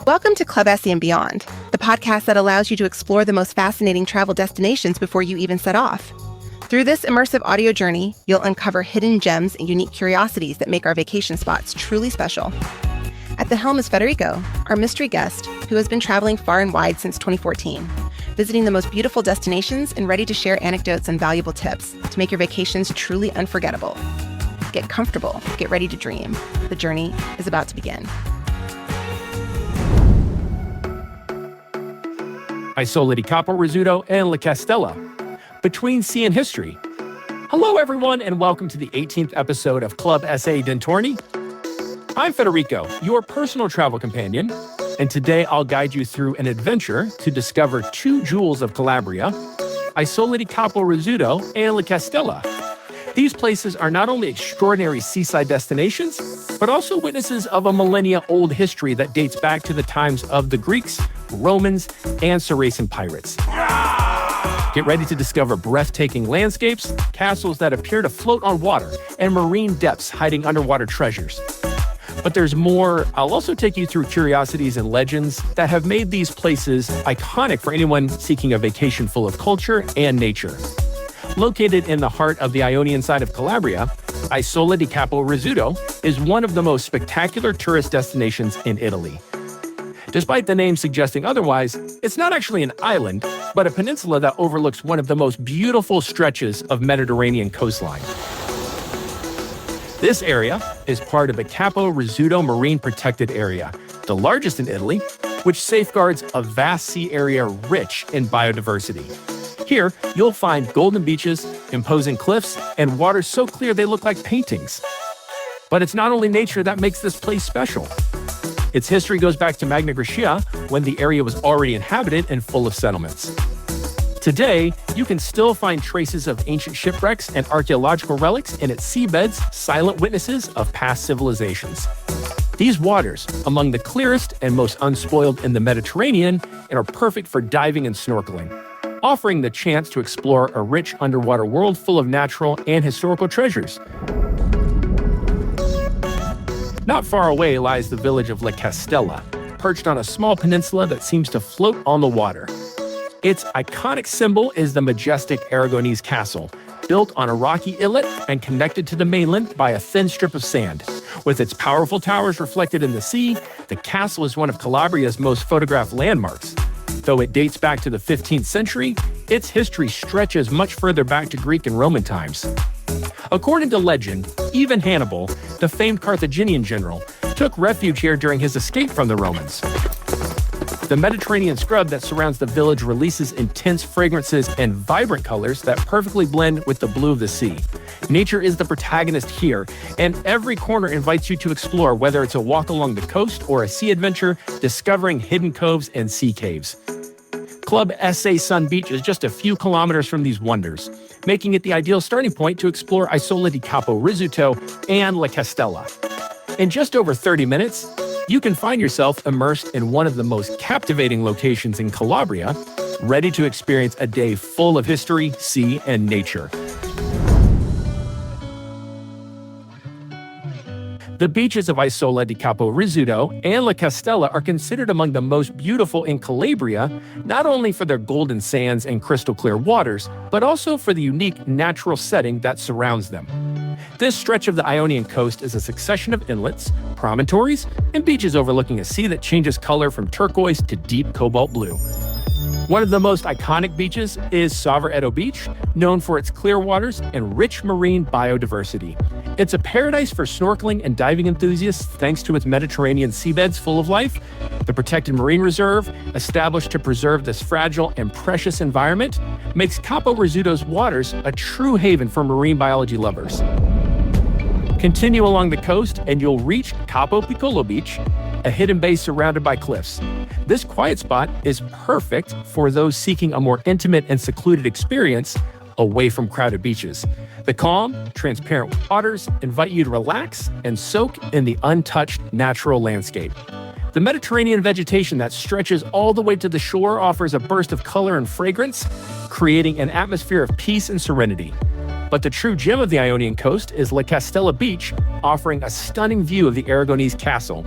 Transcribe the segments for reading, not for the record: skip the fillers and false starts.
Welcome to Club SE and Beyond, the podcast that allows you to explore the most fascinating travel destinations before you even set off. Through this immersive audio journey, you'll uncover hidden gems and unique curiosities that make our vacation spots truly special. At the helm is Federico, our mystery guest, who has been traveling far and wide since 2014, visiting the most beautiful destinations and ready to share anecdotes and valuable tips to make your vacations truly unforgettable. Get comfortable, get ready to dream. The journey is about to begin. Isola di Capo Rizzuto and Le Castella, between sea and history. Hello everyone and welcome to the 18th episode of Club SA Dintorni. I'm Federico, your personal travel companion, and today I'll guide you through an adventure to discover two jewels of Calabria, Isola di Capo Rizzuto and Le Castella. These places are not only extraordinary seaside destinations, but also witnesses of a millennia-old history that dates back to the times of the Greeks, Romans, and Saracen pirates. Get ready to discover breathtaking landscapes, castles that appear to float on water, and marine depths hiding underwater treasures. But there's more. I'll also take you through curiosities and legends that have made these places iconic for anyone seeking a vacation full of culture and nature. Located in the heart of the Ionian side of Calabria, Isola di Capo Rizzuto is one of the most spectacular tourist destinations in Italy. Despite the name suggesting otherwise, it's not actually an island, but a peninsula that overlooks one of the most beautiful stretches of Mediterranean coastline. This area is part of the Capo Rizzuto Marine Protected Area, the largest in Italy, which safeguards a vast sea area rich in biodiversity. Here, you'll find golden beaches, imposing cliffs, and waters so clear they look like paintings. But it's not only nature that makes this place special. Its history goes back to Magna Graecia, when the area was already inhabited and full of settlements. Today, you can still find traces of ancient shipwrecks and archaeological relics in its seabeds, silent witnesses of past civilizations. These waters, among the clearest and most unspoiled in the Mediterranean, and are perfect for diving and snorkeling, offering the chance to explore a rich underwater world full of natural and historical treasures. Not far away lies the village of Le Castella, perched on a small peninsula that seems to float on the water. Its iconic symbol is the majestic Aragonese castle, built on a rocky islet and connected to the mainland by a thin strip of sand. With its powerful towers reflected in the sea, the castle is one of Calabria's most photographed landmarks. Though it dates back to the 15th century, its history stretches much further back to Greek and Roman times. According to legend, even Hannibal, the famed Carthaginian general, took refuge here during his escape from the Romans. The Mediterranean scrub that surrounds the village releases intense fragrances and vibrant colors that perfectly blend with the blue of the sea. Nature is the protagonist here, and every corner invites you to explore, whether it's a walk along the coast or a sea adventure, discovering hidden coves and sea caves. Club SA Sun Beach is just a few kilometers from these wonders, making it the ideal starting point to explore Isola di Capo Rizzuto and Le Castella. In just over 30 minutes, you can find yourself immersed in one of the most captivating locations in Calabria, ready to experience a day full of history, sea, and nature. The beaches of Isola di Capo Rizzuto and Le Castella are considered among the most beautiful in Calabria, not only for their golden sands and crystal clear waters, but also for the unique natural setting that surrounds them. This stretch of the Ionian coast is a succession of inlets, promontories, and beaches overlooking a sea that changes color from turquoise to deep cobalt blue. One of the most iconic beaches is Savaretto Beach, known for its clear waters and rich marine biodiversity. It's a paradise for snorkeling and diving enthusiasts thanks to its Mediterranean seabeds full of life. The protected marine reserve, established to preserve this fragile and precious environment, makes Capo Rizzuto's waters a true haven for marine biology lovers. Continue along the coast and you'll reach Capo Piccolo Beach, a hidden bay surrounded by cliffs. This quiet spot is perfect for those seeking a more intimate and secluded experience away from crowded beaches. The calm, transparent waters invite you to relax and soak in the untouched natural landscape. The Mediterranean vegetation that stretches all the way to the shore offers a burst of color and fragrance, creating an atmosphere of peace and serenity. But the true gem of the Ionian coast is Le Castella Beach, offering a stunning view of the Aragonese castle.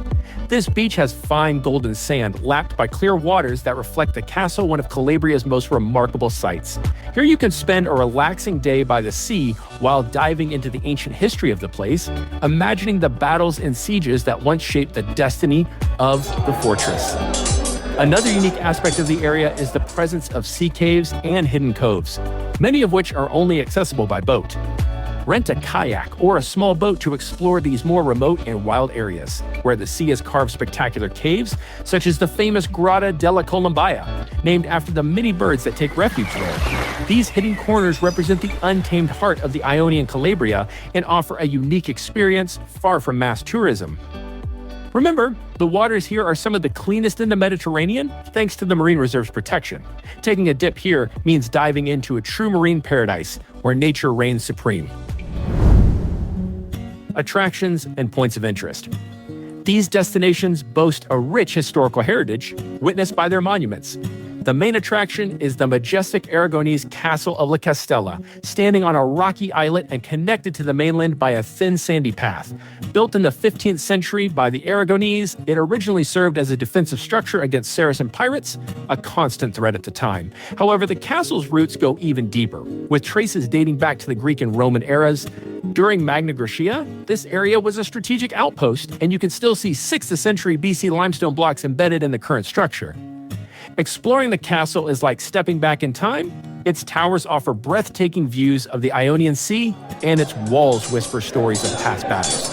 This beach has fine golden sand lapped by clear waters that reflect the castle, one of Calabria's most remarkable sights. Here you can spend a relaxing day by the sea while diving into the ancient history of the place, imagining the battles and sieges that once shaped the destiny of the fortress. Another unique aspect of the area is the presence of sea caves and hidden coves, many of which are only accessible by boat. Rent a kayak or a small boat to explore these more remote and wild areas, where the sea has carved spectacular caves, such as the famous Grotta della Columbia, named after the many birds that take refuge there. These hidden corners represent the untamed heart of the Ionian Calabria and offer a unique experience far from mass tourism. Remember, the waters here are some of the cleanest in the Mediterranean, thanks to the Marine Reserve's protection. Taking a dip here means diving into a true marine paradise, where nature reigns supreme. Attractions and points of interest. These destinations boast a rich historical heritage, witnessed by their monuments. The main attraction is the majestic Aragonese castle of Le Castella, standing on a rocky islet and connected to the mainland by a thin sandy path. Built in the 15th century by the Aragonese, it originally served as a defensive structure against Saracen pirates, a constant threat at the time. However, the castle's roots go even deeper, with traces dating back to the Greek and Roman eras. During Magna Graecia, this area was a strategic outpost, and you can still see 6th century BC limestone blocks embedded in the current structure. Exploring the castle is like stepping back in time. Its towers offer breathtaking views of the Ionian Sea, and its walls whisper stories of past battles.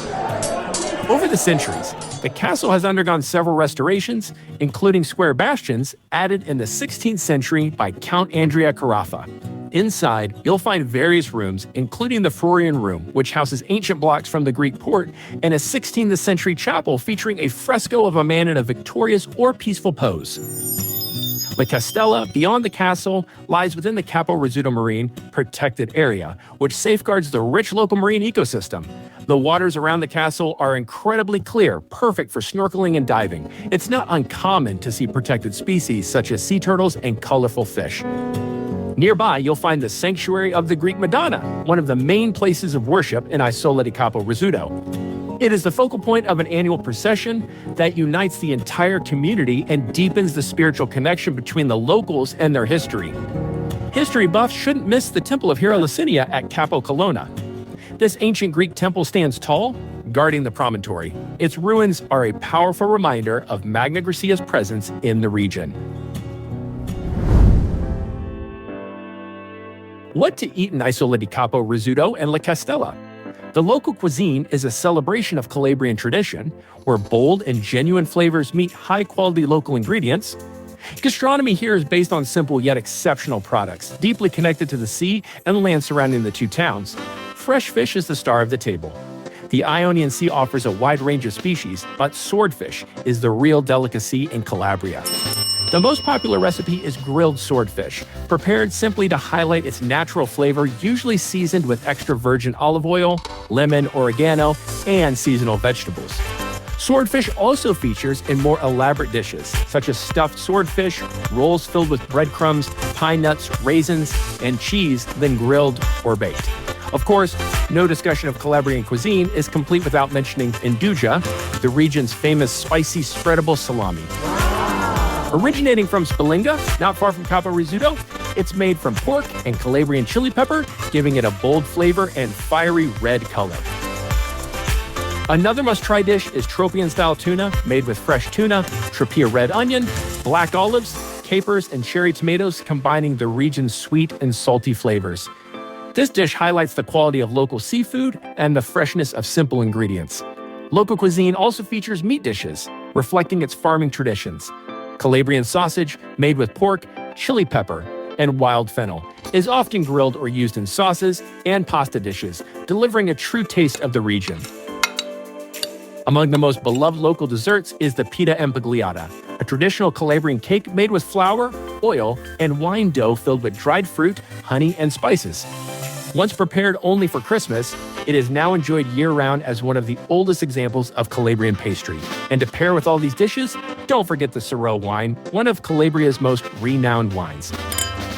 Over the centuries, the castle has undergone several restorations, including square bastions added in the 16th century by Count Andrea Carafa. Inside, you'll find various rooms, including the Florian Room, which houses ancient blocks from the Greek port, and a 16th century chapel featuring a fresco of a man in a victorious or peaceful pose. Le Castella, beyond the castle, lies within the Capo Rizzuto Marine Protected Area, which safeguards the rich local marine ecosystem. The waters around the castle are incredibly clear, perfect for snorkeling and diving. It's not uncommon to see protected species such as sea turtles and colorful fish. Nearby, you'll find the Sanctuary of the Greek Madonna, one of the main places of worship in Isola di Capo Rizzuto. It is the focal point of an annual procession that unites the entire community and deepens the spiritual connection between the locals and their history. History buffs shouldn't miss the Temple of Hera Lacinia at Capo Colonna. This ancient Greek temple stands tall, guarding the promontory. Its ruins are a powerful reminder of Magna Graecia's presence in the region. What to eat in Isola di Capo Rizzuto and Le Castella? The local cuisine is a celebration of Calabrian tradition, where bold and genuine flavors meet high-quality local ingredients. Gastronomy here is based on simple yet exceptional products, deeply connected to the sea and land surrounding the two towns. Fresh fish is the star of the table. The Ionian Sea offers a wide range of species, but swordfish is the real delicacy in Calabria. The most popular recipe is grilled swordfish, prepared simply to highlight its natural flavor, usually seasoned with extra virgin olive oil, lemon, oregano, and seasonal vegetables. Swordfish also features in more elaborate dishes, such as stuffed swordfish, rolls filled with breadcrumbs, pine nuts, raisins, and cheese, then grilled or baked. Of course, no discussion of Calabrian cuisine is complete without mentioning nduja, the region's famous spicy spreadable salami. Originating from Spalinga, not far from Capo Rizzuto, it's made from pork and Calabrian chili pepper, giving it a bold flavor and fiery red color. Another must-try dish is Tropean-style tuna, made with fresh tuna, Tropea red onion, black olives, capers, and cherry tomatoes, combining the region's sweet and salty flavors. This dish highlights the quality of local seafood and the freshness of simple ingredients. Local cuisine also features meat dishes, reflecting its farming traditions. Calabrian sausage, made with pork, chili pepper, and wild fennel, is often grilled or used in sauces and pasta dishes, delivering a true taste of the region. Among the most beloved local desserts is the pita impagliata, a traditional Calabrian cake made with flour, oil, and wine dough filled with dried fruit, honey, and spices. Once prepared only for Christmas, it is now enjoyed year-round as one of the oldest examples of Calabrian pastry. And to pair with all these dishes, don't forget the Syrah wine, one of Calabria's most renowned wines.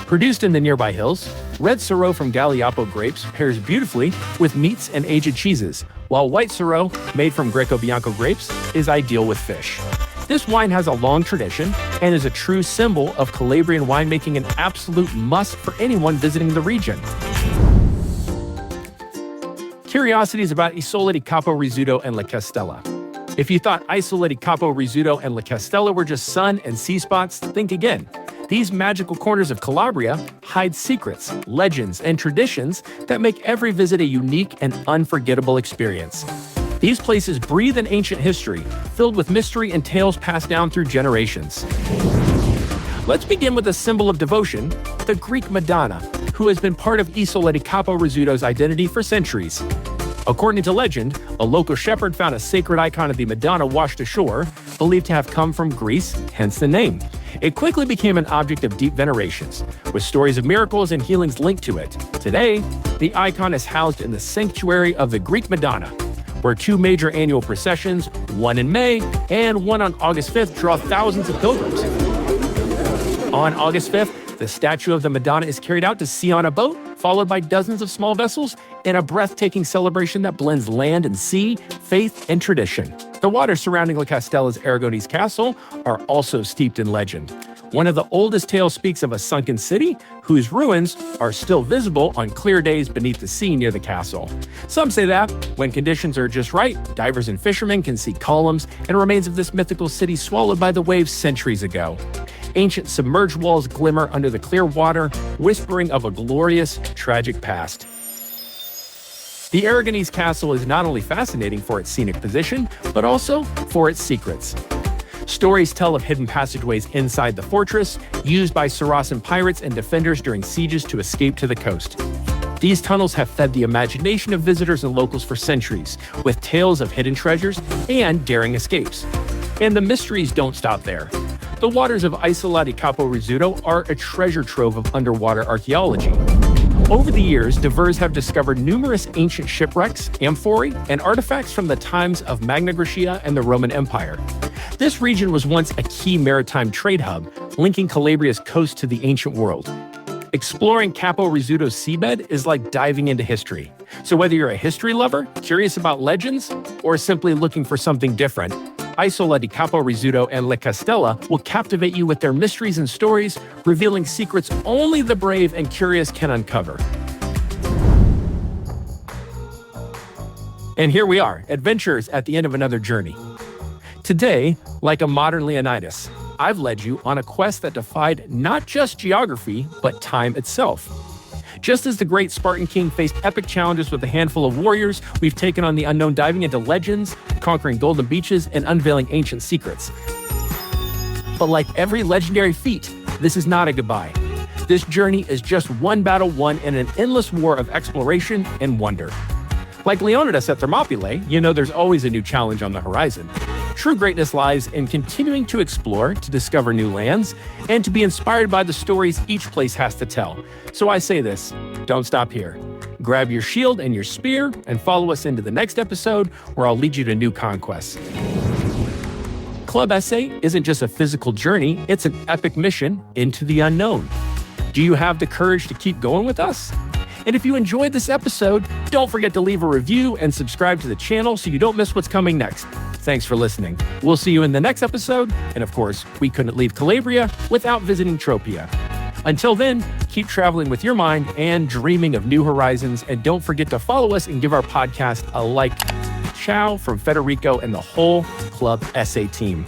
Produced in the nearby hills, Red Syrah from Galliapo grapes pairs beautifully with meats and aged cheeses, while white Syrah, made from Greco Bianco grapes, is ideal with fish. This wine has a long tradition and is a true symbol of Calabrian winemaking, an absolute must for anyone visiting the region. Curiosities about Isola di Capo Rizzuto and Le Castella. If you thought Isola di Capo Rizzuto and Le Castella were just sun and sea spots, think again. These magical corners of Calabria hide secrets, legends, and traditions that make every visit a unique and unforgettable experience. These places breathe an ancient history, filled with mystery and tales passed down through generations. Let's begin with a symbol of devotion, the Greek Madonna, who has been part of Isola di Capo Rizzuto's identity for centuries. According to legend, a local shepherd found a sacred icon of the Madonna washed ashore, believed to have come from Greece, hence the name. It quickly became an object of deep veneration, with stories of miracles and healings linked to it. Today, the icon is housed in the sanctuary of the Greek Madonna, where two major annual processions, one in May and one on August 5th, draw thousands of pilgrims. On August 5th, the statue of the Madonna is carried out to sea on a boat, followed by dozens of small vessels in a breathtaking celebration that blends land and sea, faith, and tradition. The waters surrounding Le Castella's Aragonese castle are also steeped in legend. One of the oldest tales speaks of a sunken city whose ruins are still visible on clear days beneath the sea near the castle. Some say that, when conditions are just right, divers and fishermen can see columns and remains of this mythical city swallowed by the waves centuries ago. Ancient submerged walls glimmer under the clear water, whispering of a glorious, tragic past. The Aragonese castle is not only fascinating for its scenic position, but also for its secrets. Stories tell of hidden passageways inside the fortress, used by Saracen pirates and defenders during sieges to escape to the coast. These tunnels have fed the imagination of visitors and locals for centuries, with tales of hidden treasures and daring escapes. And the mysteries don't stop there. The waters of Isola di Capo Rizzuto are a treasure trove of underwater archaeology. Over the years, divers have discovered numerous ancient shipwrecks, amphorae, and artifacts from the times of Magna Graecia and the Roman Empire. This region was once a key maritime trade hub, linking Calabria's coast to the ancient world. Exploring Capo Rizzuto's seabed is like diving into history. So whether you're a history lover, curious about legends, or simply looking for something different, Isola di Capo Rizzuto and Le Castella will captivate you with their mysteries and stories, revealing secrets only the brave and curious can uncover. And here we are, adventurers at the end of another journey. Today, like a modern Leonidas, I've led you on a quest that defied not just geography, but time itself. Just as the great Spartan king faced epic challenges with a handful of warriors, we've taken on the unknown, diving into legends, conquering golden beaches, and unveiling ancient secrets. But like every legendary feat, this is not a goodbye. This journey is just one battle won in an endless war of exploration and wonder. Like Leonidas at Thermopylae, you know there's always a new challenge on the horizon. True greatness lies in continuing to explore, to discover new lands, and to be inspired by the stories each place has to tell. So I say this, don't stop here. Grab your shield and your spear and follow us into the next episode where I'll lead you to new conquests. Club Essay isn't just a physical journey, it's an epic mission into the unknown. Do you have the courage to keep going with us? And if you enjoyed this episode, don't forget to leave a review and subscribe to the channel so you don't miss what's coming next. Thanks for listening. We'll see you in the next episode. And of course, we couldn't leave Calabria without visiting Tropea. Until then, keep traveling with your mind and dreaming of new horizons. And don't forget to follow us and give our podcast a like. Ciao from Federico and the whole Club Essay team.